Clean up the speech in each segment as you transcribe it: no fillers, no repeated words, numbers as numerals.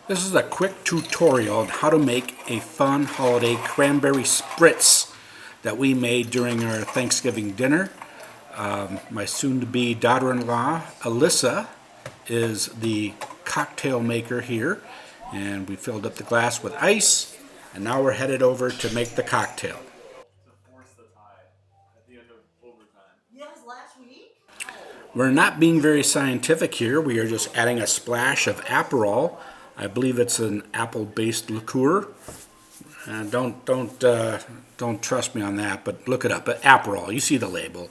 This is a quick tutorial on how to make a fun holiday cranberry spritz that we made during our Thanksgiving dinner. My soon-to-be daughter-in-law, Alyssa, is the cocktail maker here, and we filled up the glass with ice, and now we're headed over to make the cocktail. We're not being very scientific here. We are just adding a splash of Aperol. I believe it's an apple-based liqueur. Don't trust me on that, but look it up. But Aperol, you see the label.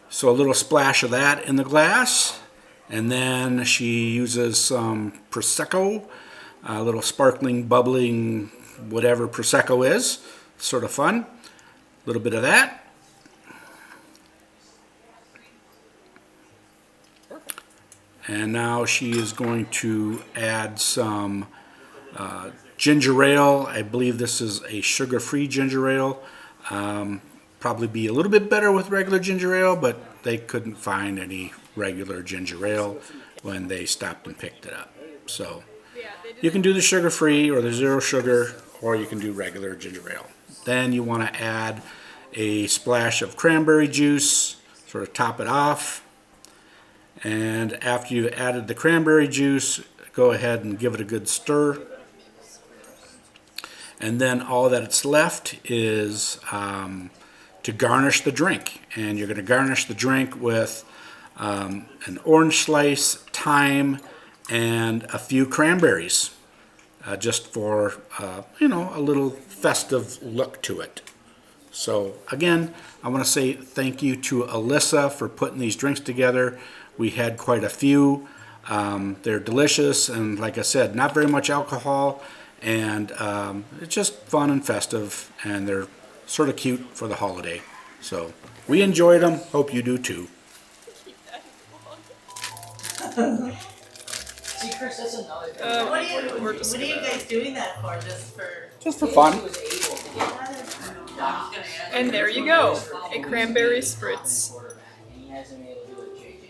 So a little splash of that in the glass, and then she uses some Prosecco, a little sparkling, bubbling, whatever Prosecco is. Sort of fun. A little bit of that. And now she is going to add some ginger ale. I believe this is a sugar-free ginger ale. Probably be a little bit better with regular ginger ale, but they couldn't find any regular ginger ale when they stopped and picked it up. So you can do the sugar-free or the zero sugar, or you can do regular ginger ale. Then you want to add a splash of cranberry juice, sort of top it off. And after you've added the cranberry juice, go ahead and give it a good stir. And then all that's left is to garnish the drink. And you're going to garnish the drink with an orange slice, thyme, and a few cranberries, just for a little festive look to it. So again, I want to say thank you to Alyssa for putting these drinks together. We had quite a few. They're delicious, and like I said, not very much alcohol, and it's just fun and festive, and they're sort of cute for the holiday. So we enjoyed them. Hope you do too. See, Chris, that's another thing. What are you guys doing that for? Just for fun. And there you go, a cranberry spritz. And he hasn't been able to do it, JJ.